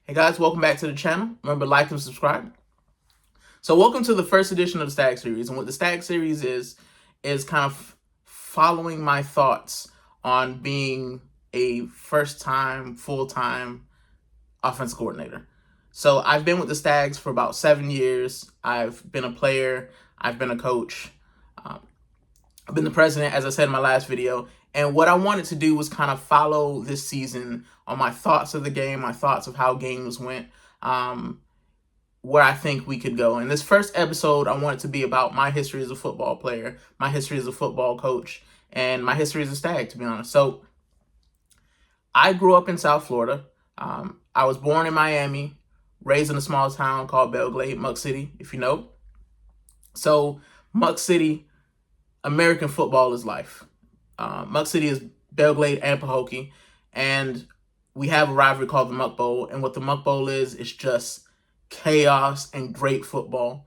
Hey guys, welcome back to the channel. Remember, like and subscribe. So welcome to the first edition of the Stag series. And what the Stag series is kind of following my thoughts on being a first-time, full-time offense coordinator. So I've been with the Stags for about 7 years. I've been a player. I've been a coach. Um, I've been the president, as I said in my last video. And what I wanted to do was kind of follow this season on my thoughts of the game, my thoughts of how games went, where I think we could go. In this first episode, I want it to be about my history as a football player, my history as a football coach, and my history as a Stag, to be honest. So I grew up in South Florida. I was born in Miami, raised in a small town called Belgrade, Muck City, if you know. So Muck City, American football is life. Muck City is Belgrade and Pahokee, and we have a rivalry called the Muck Bowl. And what the Muck Bowl is just chaos and great football.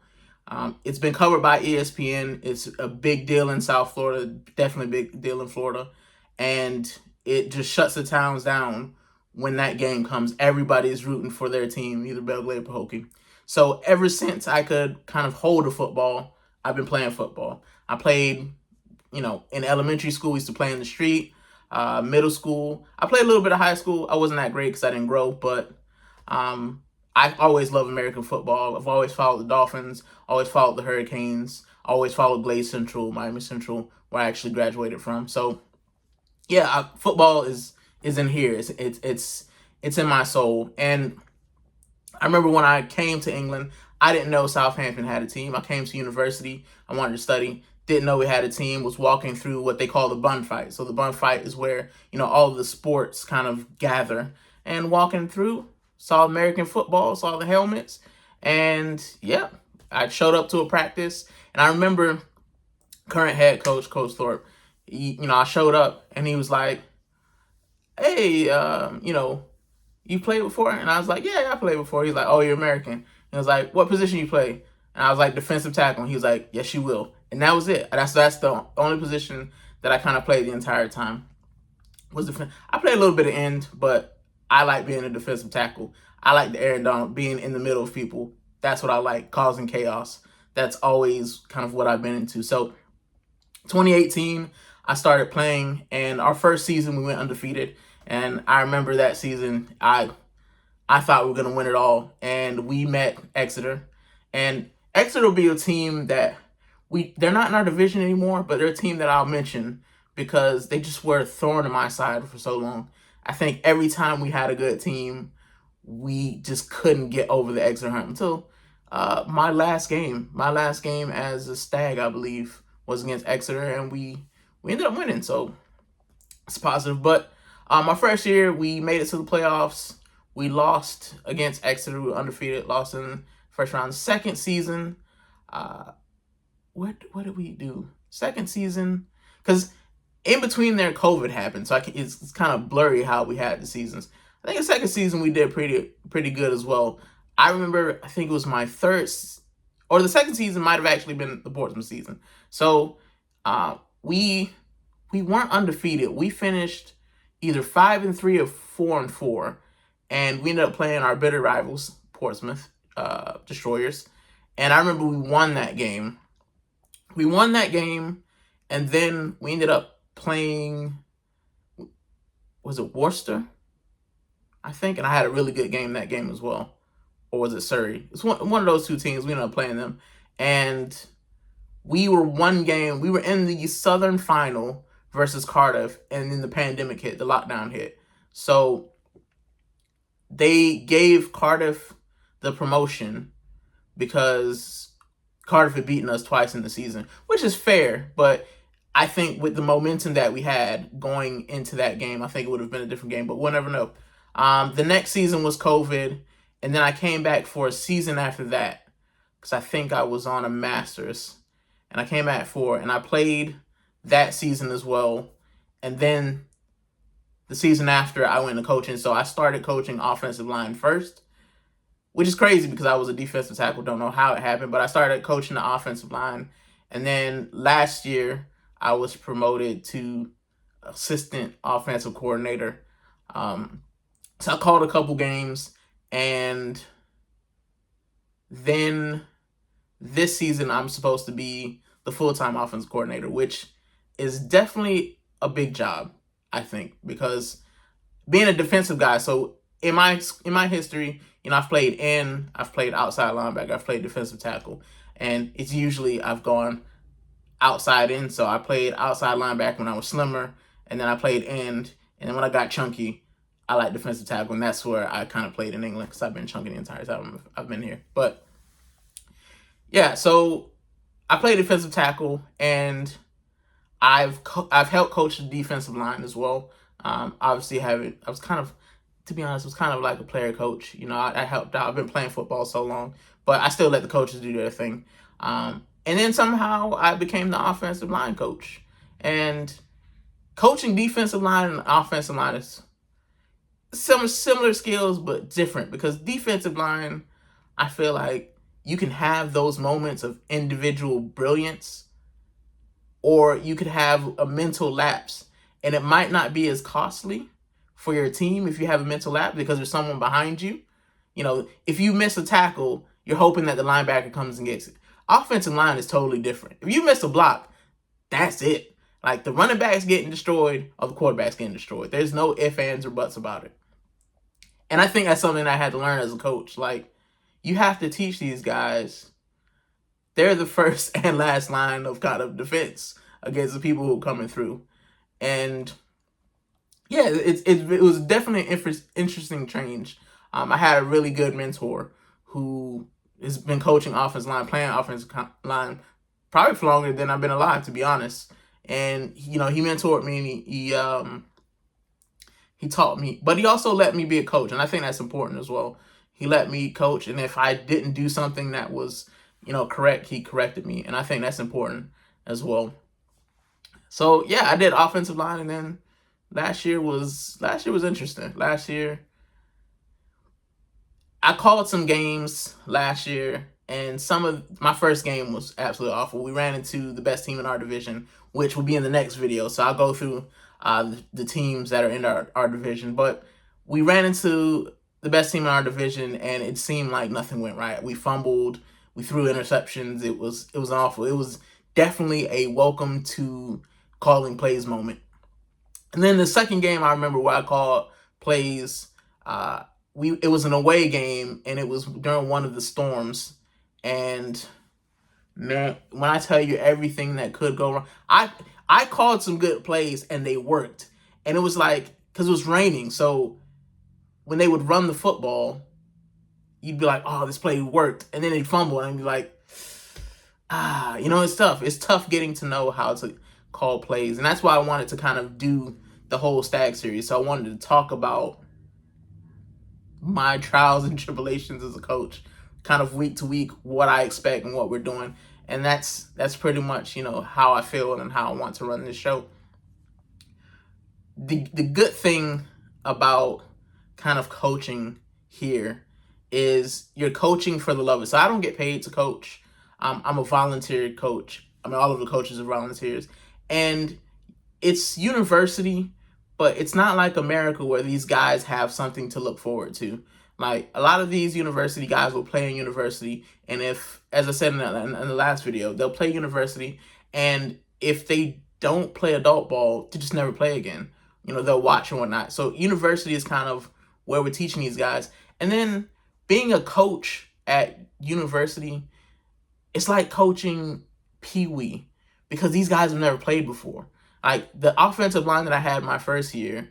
It's been covered by ESPN. It's a big deal in South Florida, definitely a big deal in Florida, and it just shuts the towns down when that game comes. Everybody's rooting for their team, either Belgrade or Pahokee. So ever since I could kind of hold a football, I've been playing football. I played, in elementary school, we used to play in the street. Middle school, I played a little bit of high school. I wasn't that great because I didn't grow, but I've always loved American football. I've always followed the Dolphins, always followed the Hurricanes, always followed Glade Central, Miami Central, where I actually graduated from. So, yeah, football is in here. It's in my soul. And I remember when I came to England, I didn't know Southampton had a team. I came to university. I wanted to study. Didn't know we had a team. Was walking through what they call the bun fight. So the bun fight is where, all of the sports kind of gather. And walking through, saw American football, saw the helmets. And, yeah, I showed up to a practice. And I remember current head coach, Coach Thorpe, I showed up and he was like, hey, you played before? And I was like, yeah, I played before. He's like, oh, you're American. And I was like, what position you play? And I was like, defensive tackle. And he was like, yes, you will. And that was it. That's the only position that I kind of played the entire time. I played a little bit of end, but I like being a defensive tackle. I like the Aaron Donald, being in the middle of people. That's what I like, causing chaos. That's always kind of what I've been into. So 2018, I started playing, and our first season we went undefeated. And I remember that season, I thought we were going to win it all. And we met Exeter. And Exeter will be a team that they're not in our division anymore, but they're a team that I'll mention because they just were a thorn in my side for so long. I think every time we had a good team, we just couldn't get over the Exeter hump until my last game as a Stag, I believe, was against Exeter, and we ended up winning. So it's positive. But my first year, we made it to the playoffs. We lost against Exeter. We were undefeated, lost in the first round. Second season, what did we do? Second season, because in between there, COVID happened, so it's kind of blurry how we had the seasons. I think the second season we did pretty good as well. I remember, I think it was my third, or the second season might have actually been the Portsmouth season. So we weren't undefeated. We finished either 5-3 or 4-4, and we ended up playing our bitter rivals, Portsmouth Destroyers. And I remember we won that game. And then we ended up playing, was it Worcester? I think, and I had a really good game that game as well. Or was it Surrey? It's one of those two teams. We ended up playing them. And we were in the Southern Final versus Cardiff, and then the pandemic hit, the lockdown hit. So they gave Cardiff the promotion because Cardiff had beaten us twice in the season, which is fair, but I think with the momentum that we had going into that game, I think it would have been a different game, but we'll never know. The next season was COVID, and then I came back for a season after that because I think I was on a master's, and I came back and I played that season as well. And then the season after, I went to coaching, so I started coaching offensive line first, which is crazy because I was a defensive tackle. Don't know how it happened, but I started coaching the offensive line. And then last year, I was promoted to assistant offensive coordinator. So I called a couple games, And then this season, I'm supposed to be the full-time offensive coordinator, which is definitely a big job, I think, because being a defensive guy. So in my history, I've played outside linebacker, I've played defensive tackle, and it's usually I've gone outside in. So I played outside linebacker when I was slimmer, and then I played end, and then when I got chunky, I like defensive tackle, and that's where I kind of played in England because I've been chunky the entire time I've been here. But yeah, so I played defensive tackle, and I've helped coach the defensive line as well. Obviously, I was kind of, to be honest, was kind of like a player coach. I helped out. I've been playing football so long, but I still let the coaches do their thing. And then somehow I became the offensive line coach. And coaching defensive line and offensive line is some similar skills, but different, because defensive line, I feel like you can have those moments of individual brilliance, or you could have a mental lapse, and it might not be as costly for your team if you have a mental lapse because there's someone behind you. If you miss a tackle, you're hoping that the linebacker comes and gets it. Offensive line is totally different. If you miss a block, that's it. Like, the running back's getting destroyed or the quarterback's getting destroyed. There's no ifs, ands, or buts about it. And I think that's something I had to learn as a coach. Like, you have to teach these guys, they're the first and last line of kind of defense against the people who are coming through. And yeah, it was definitely an interesting change. I had a really good mentor who has been coaching offensive line, playing offensive line, probably for longer than I've been alive, to be honest. And he mentored me, and he taught me, but he also let me be a coach, and I think that's important as well. He let me coach, and if I didn't do something that was correct, he corrected me, and I think that's important as well. So yeah, I did offensive line, and then last year was interesting. Last year, I called some games last year, and some of my first game was absolutely awful. We ran into the best team in our division, which will be in the next video. So I'll go through the teams that are in our division. But we ran into the best team in our division, and it seemed like nothing went right. We fumbled, we threw interceptions. It was awful. It was definitely a welcome to calling plays moment. And then the second game, I remember where I called plays. It was an away game, and it was during one of the storms. And man, when I tell you everything that could go wrong, I called some good plays and they worked. And it was like, because it was raining, so when they would run the football, you'd be like, oh, this play worked. And then they'd fumble, and I'd be like, it's tough. It's tough getting to know how to call plays. And that's why I wanted to kind of do the whole Stag series. So I wanted to talk about my trials and tribulations as a coach, kind of week to week, what I expect and what we're doing. And that's pretty much, how I feel and how I want to run this show. The good thing about kind of coaching here is you're coaching for the love of it. So I don't get paid to coach. I'm a volunteer coach. I mean, all of the coaches are volunteers. And it's university, but it's not like America where these guys have something to look forward to. Like, a lot of these university guys will play in university, and if, as I said in the last video, they'll play university, and if they don't play adult ball, they just never play again. They'll watch and whatnot. So university is kind of where we're teaching these guys. And then being a coach at university, it's like coaching Pee-wee, because these guys have never played before. Like, the offensive line that I had my first year,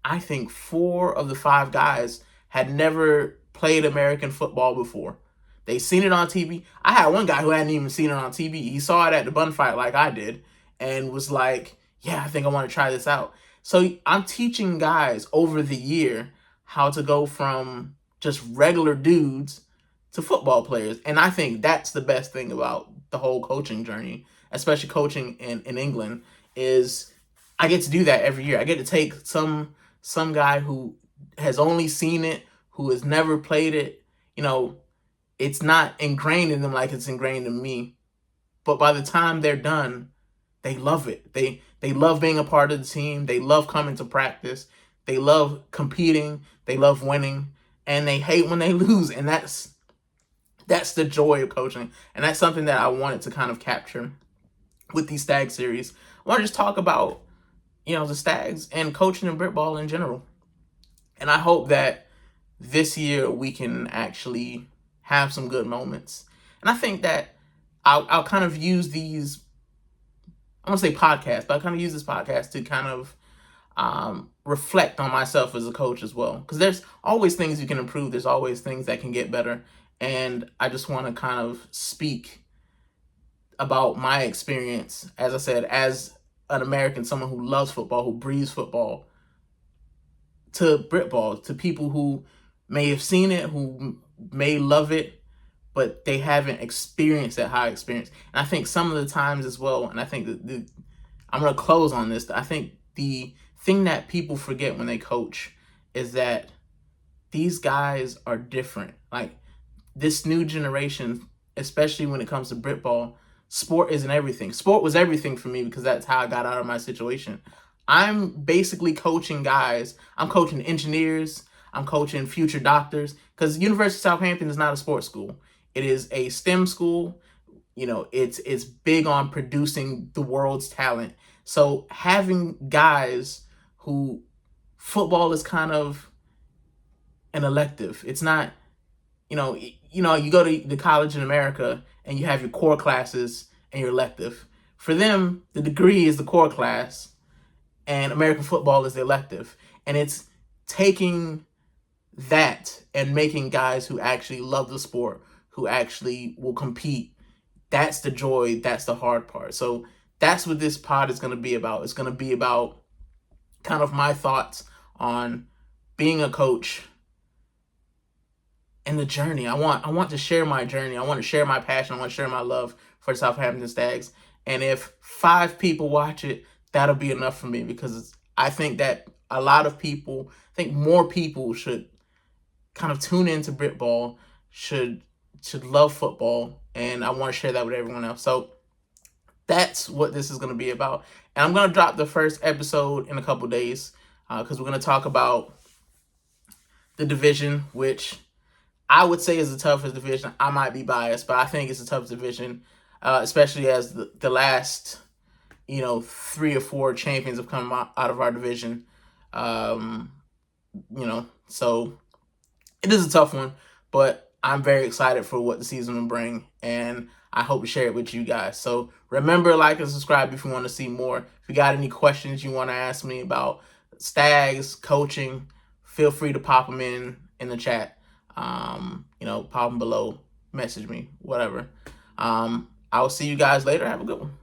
I think 4 of the 5 guys had never played American football before. They seen it on TV. I had one guy who hadn't even seen it on TV. He saw it at the bun fight like I did and was like, yeah, I think I want to try this out. So I'm teaching guys over the year how to go from just regular dudes to football players. And I think that's the best thing about the whole coaching journey, especially coaching in England, is I get to do that every year. I get to take some guy who has only seen it, who has never played it. It's not ingrained in them like it's ingrained in me. But by the time they're done, they love it. They love being a part of the team. They love coming to practice. They love competing. They love winning. and they hate when they lose, and that's the joy of coaching, and that's something that I wanted to kind of capture with these Stag series. I want to just talk about the Stags and coaching and Brit ball in general, and I hope that this year we can actually have some good moments. And I think that I'll kind of use these, I don't want to say podcast, but I kind of use this podcast to kind of reflect on myself as a coach as well. Because there's always things you can improve. There's always things that can get better. And I just want to kind of speak about my experience, as I said, as an American, someone who loves football, who breathes football, to Brit ball, to people who may have seen it, who may love it, but they haven't experienced that high experience. And I think some of the times as well, and I think that I'm going to close on this, I think the thing that people forget when they coach is that these guys are different. Like, this new generation, especially when it comes to Brit ball, sport isn't everything. Sport was everything for me because that's how I got out of my situation. I'm basically coaching guys. I'm coaching engineers. I'm coaching future doctors, because University of Southampton is not a sports school. It is a STEM school. It's big on producing the world's talent. So having guys who football is kind of an elective. It's not, you go to the college in America and you have your core classes and your elective. For them, the degree is the core class and American football is the elective. And it's taking that and making guys who actually love the sport, who actually will compete. That's the joy. That's the hard part. So that's what this pod is going to be about. It's going to be about kind of my thoughts on being a coach and the journey. I want to share my journey. I want to share my passion. I want to share my love for the Southampton Stags. And if 5 people watch it, that'll be enough for me, because I think that a lot of people, I think more people should kind of tune into Brit ball, should love football, and I want to share that with everyone else. So that's what this is going to be about. And I'm going to drop the first episode in a couple days, because we're going to talk about the division, which I would say is the toughest division. I might be biased, but I think it's the toughest division, especially as the last 3 or 4 champions have come out of our division. So it is a tough one, but I'm very excited for what the season will bring, and I hope to share it with you guys. So remember, like and subscribe if you want to see more. If you got any questions you want to ask me about Stags, coaching, feel free to pop them in the chat. Pop them below, message me, whatever. I will see you guys later. Have a good one.